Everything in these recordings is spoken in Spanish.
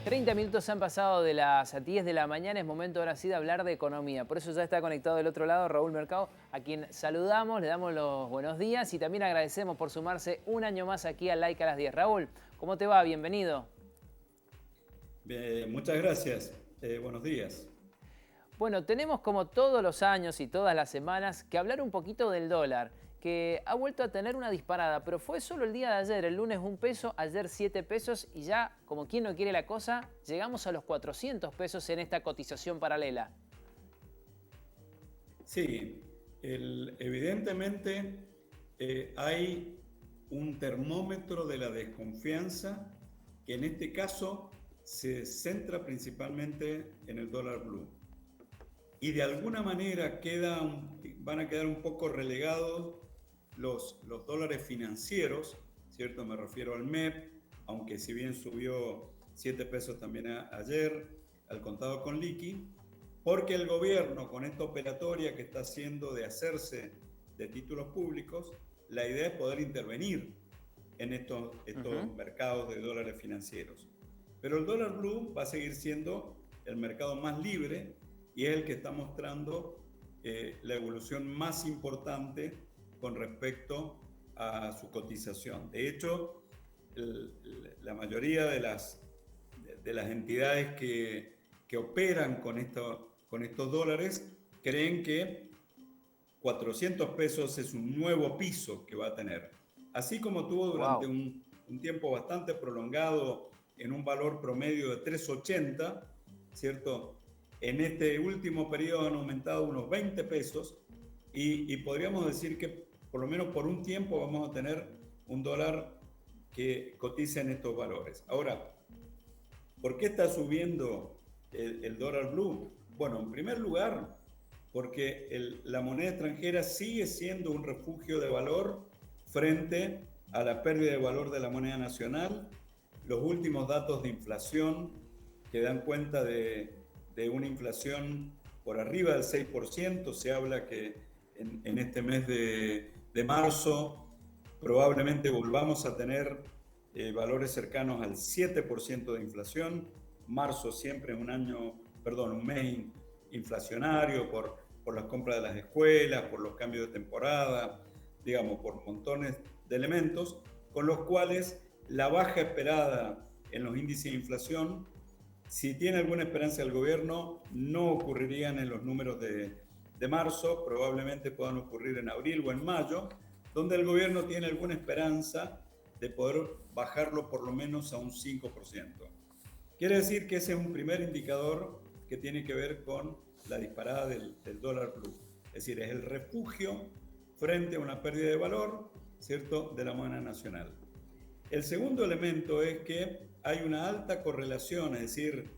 30 minutos han pasado de las 10 de la mañana, es momento ahora sí de hablar de economía. Por eso ya está conectado del otro lado Raúl Mercado, a quien saludamos, le damos los buenos días y también agradecemos por sumarse un año más aquí a Like a las 10. Raúl, ¿cómo te va? Bienvenido. Muchas gracias. Buenos días. Bueno, tenemos como todos los años y todas las semanas que hablar un poquito del dólar, que ha vuelto a tener una disparada, pero fue solo el día de ayer, el lunes 1 peso, ayer 7 pesos y ya, como quien no quiere la cosa, llegamos a los 400 pesos en esta cotización paralela. Sí, evidentemente hay un termómetro de la desconfianza que en este caso se centra principalmente en el dólar blue. Y de alguna manera van a quedar un poco relegados los dólares financieros, ¿cierto? Me refiero al MEP, aunque si bien subió 7 pesos también ayer, al contado con liqui, porque el gobierno con esta operatoria que está haciendo de hacerse de títulos públicos, la idea es poder intervenir en estos mercados de dólares financieros. Pero el dólar blue va a seguir siendo el mercado más libre y es el que está mostrando la evolución más importante con respecto a su cotización. De hecho, la mayoría de las entidades que operan con estos dólares creen que 400 pesos es un nuevo piso que va a tener. Así como tuvo durante un tiempo bastante prolongado en un valor promedio de 3.80, ¿cierto? En este último periodo han aumentado unos 20 pesos y podríamos decir que por lo menos por un tiempo vamos a tener un dólar que cotiza en estos valores. Ahora, ¿por qué está subiendo el dólar blue? Bueno, en primer lugar, porque la moneda extranjera sigue siendo un refugio de valor frente a la pérdida de valor de la moneda nacional. Los últimos datos de inflación que dan cuenta de una inflación por arriba del 6%, se habla que en este mes de marzo probablemente volvamos a tener valores cercanos al 7% de inflación. Marzo siempre es un mes inflacionario por las compras de las escuelas, por los cambios de temporada, digamos, por montones de elementos, con los cuales la baja esperada en los índices de inflación, si tiene alguna esperanza el gobierno, no ocurrirían en los números de marzo, probablemente puedan ocurrir en abril o en mayo, donde el gobierno tiene alguna esperanza de poder bajarlo por lo menos a un 5%. Quiere decir que ese es un primer indicador que tiene que ver con la disparada del dólar blue. Es decir, es el refugio frente a una pérdida de valor, ¿cierto?, de la moneda nacional. El segundo elemento es que hay una alta correlación, es decir,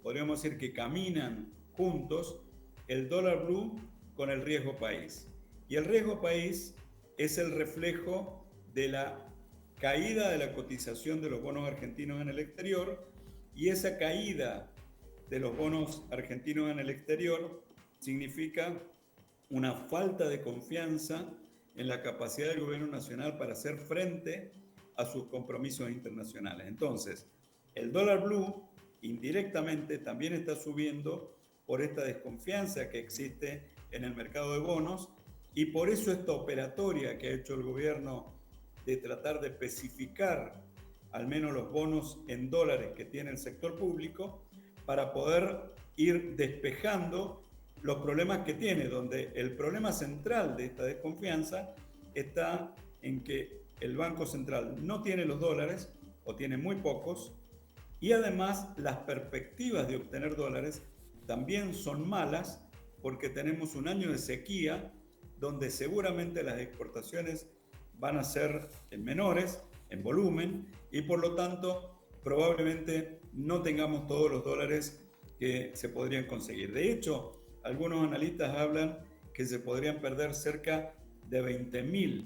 podríamos decir que caminan juntos el dólar blue con el riesgo país. Y el riesgo país es el reflejo de la caída de la cotización de los bonos argentinos en el exterior, y esa caída de los bonos argentinos en el exterior significa una falta de confianza en la capacidad del gobierno nacional para hacer frente a sus compromisos internacionales. Entonces, el dólar blue indirectamente también está subiendo por esta desconfianza que existe en el mercado de bonos, y por eso esta operatoria que ha hecho el gobierno de tratar de especificar al menos los bonos en dólares que tiene el sector público para poder ir despejando los problemas que tiene, donde el problema central de esta desconfianza está en que el Banco Central no tiene los dólares o tiene muy pocos, y además las perspectivas de obtener dólares también son malas porque tenemos un año de sequía donde seguramente las exportaciones van a ser menores en volumen y por lo tanto probablemente no tengamos todos los dólares que se podrían conseguir. De hecho, algunos analistas hablan que se podrían perder cerca de 20.000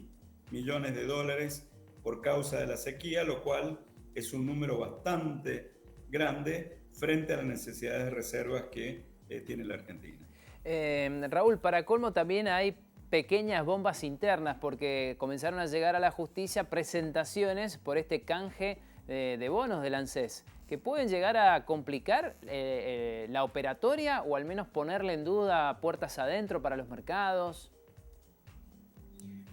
millones de dólares por causa de la sequía, lo cual es un número bastante grande frente a las necesidades de reservas que tiene la Argentina. Raúl, para colmo también hay pequeñas bombas internas porque comenzaron a llegar a la justicia presentaciones por este canje de bonos del ANSES. que pueden llegar a complicar la operatoria o al menos ponerle en duda puertas adentro para los mercados?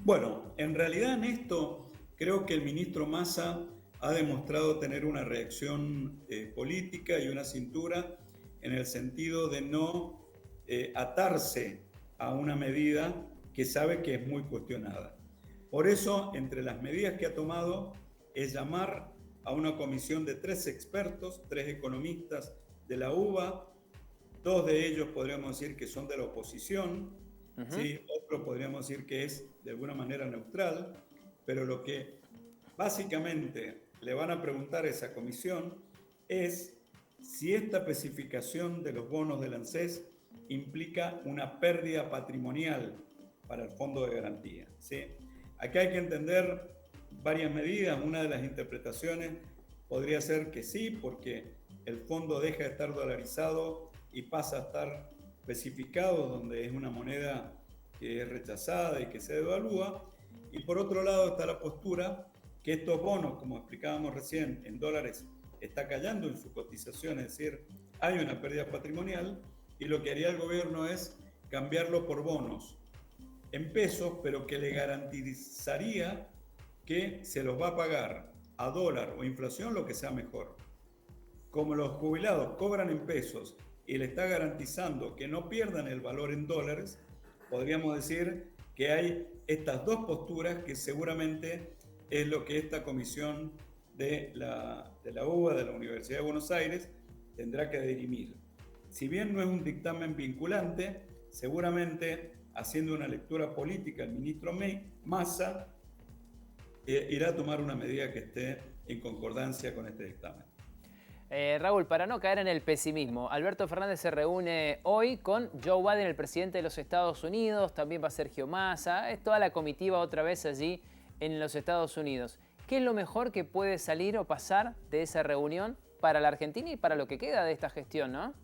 Bueno, en realidad en esto creo que el ministro Massa ha demostrado tener una reacción política y una cintura en el sentido de no atarse a una medida que sabe que es muy cuestionada. Por eso, entre las medidas que ha tomado es llamar a una comisión de 3 expertos, 3 economistas de la UBA, 2 de ellos podríamos decir que son de la oposición, ¿sí? Otro podríamos decir que es de alguna manera neutral, pero lo que básicamente le van a preguntar a esa comisión es si esta especificación de los bonos del ANSES implica una pérdida patrimonial para el fondo de garantía, ¿sí? Aquí hay que entender varias medidas. Una de las interpretaciones podría ser que sí, porque el fondo deja de estar dolarizado y pasa a estar especificado, donde es una moneda que es rechazada y que se devalúa. Y por otro lado está la postura que estos bonos, como explicábamos recién, en dólares está cayendo en su cotización, es decir, hay una pérdida patrimonial, y lo que haría el gobierno es cambiarlo por bonos en pesos, pero que le garantizaría que se los va a pagar a dólar o inflación lo que sea mejor. Como los jubilados cobran en pesos y le está garantizando que no pierdan el valor en dólares, podríamos decir que hay estas dos posturas que seguramente es lo que esta comisión de la UBA, de la Universidad de Buenos Aires, tendrá que dirimir. Si bien no es un dictamen vinculante, seguramente haciendo una lectura política, el ministro Massa irá a tomar una medida que esté en concordancia con este dictamen. Raúl, para no caer en el pesimismo, Alberto Fernández se reúne hoy con Joe Biden, el presidente de los Estados Unidos, también va Sergio Massa, es toda la comitiva otra vez allí en los Estados Unidos. ¿Qué es lo mejor que puede salir o pasar de esa reunión para la Argentina y para lo que queda de esta gestión, no?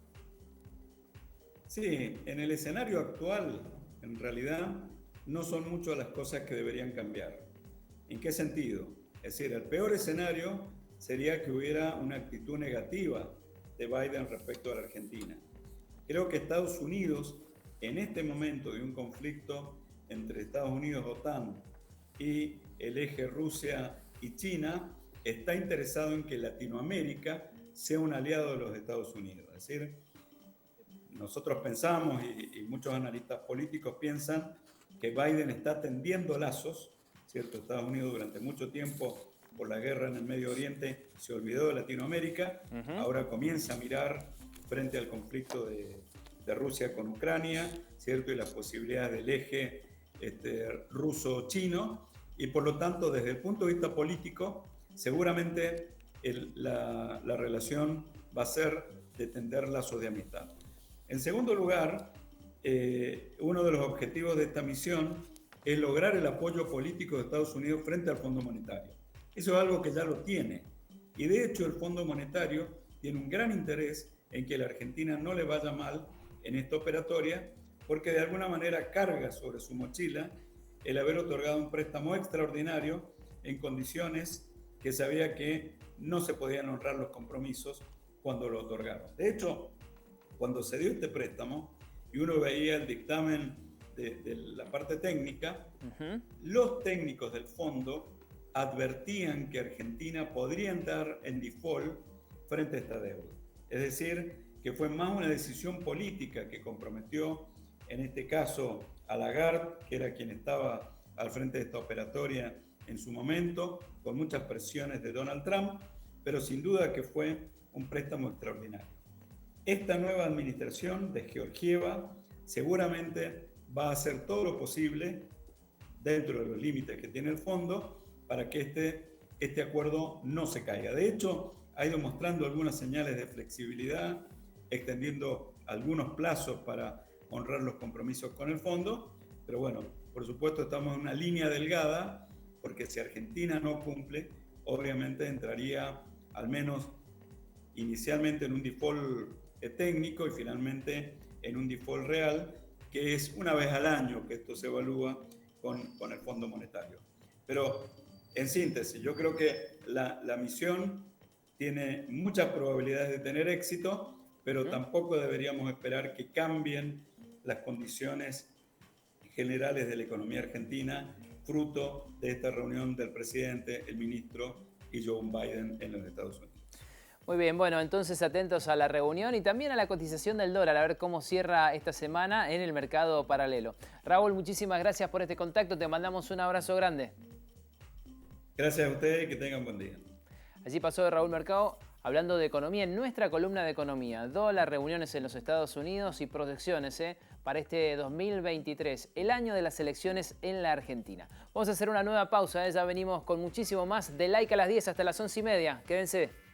Sí, en el escenario actual, en realidad, no son muchas las cosas que deberían cambiar. ¿En qué sentido? Es decir, el peor escenario sería que hubiera una actitud negativa de Biden respecto a la Argentina. Creo que Estados Unidos, en este momento de un conflicto entre Estados Unidos, OTAN, y el eje Rusia y China, está interesado en que Latinoamérica sea un aliado de los Estados Unidos. Es decir, nosotros pensamos, y muchos analistas políticos piensan, que Biden está tendiendo lazos, ¿cierto? Estados Unidos durante mucho tiempo, por la guerra en el Medio Oriente, se olvidó de Latinoamérica, ahora comienza a mirar frente al conflicto de Rusia con Ucrania, ¿cierto? Y las posibilidades del eje ruso-chino, y por lo tanto, desde el punto de vista político, seguramente la relación va a ser de tender lazos de amistad. En segundo lugar, uno de los objetivos de esta misión es lograr el apoyo político de Estados Unidos frente al Fondo Monetario. Eso es algo que ya lo tiene. Y de hecho el Fondo Monetario tiene un gran interés en que la Argentina no le vaya mal en esta operatoria, porque de alguna manera carga sobre su mochila el haber otorgado un préstamo extraordinario en condiciones que sabía que no se podían honrar los compromisos cuando lo otorgaron. De hecho, cuando se dio este préstamo y uno veía el dictamen de la parte técnica, los técnicos del fondo advertían que Argentina podría entrar en default frente a esta deuda. Es decir, que fue más una decisión política que comprometió, en este caso, a Lagarde, que era quien estaba al frente de esta operatoria en su momento, con muchas presiones de Donald Trump, pero sin duda que fue un préstamo extraordinario. Esta nueva administración de Georgieva seguramente va a hacer todo lo posible, dentro de los límites que tiene el fondo, para que este acuerdo no se caiga. De hecho, ha ido mostrando algunas señales de flexibilidad, extendiendo algunos plazos para honrar los compromisos con el fondo, pero bueno, por supuesto estamos en una línea delgada, porque si Argentina no cumple, obviamente entraría al menos inicialmente en un default técnico y finalmente en un default real, que es una vez al año que esto se evalúa con el Fondo Monetario. Pero en síntesis, yo creo que la misión tiene muchas probabilidades de tener éxito, pero tampoco deberíamos esperar que cambien las condiciones generales de la economía argentina, fruto de esta reunión del presidente, el ministro y Joe Biden en los Estados Unidos. Muy bien, bueno, entonces atentos a la reunión y también a la cotización del dólar, a ver cómo cierra esta semana en el mercado paralelo. Raúl, muchísimas gracias por este contacto, te mandamos un abrazo grande. Gracias a ustedes y que tengan buen día. Allí pasó Raúl Mercado hablando de economía en nuestra columna de economía. Dólar, reuniones en los Estados Unidos y proyecciones para este 2023, el año de las elecciones en la Argentina. Vamos a hacer una nueva pausa, ya venimos con muchísimo más de Like a las 10 hasta las 11:30. Quédense.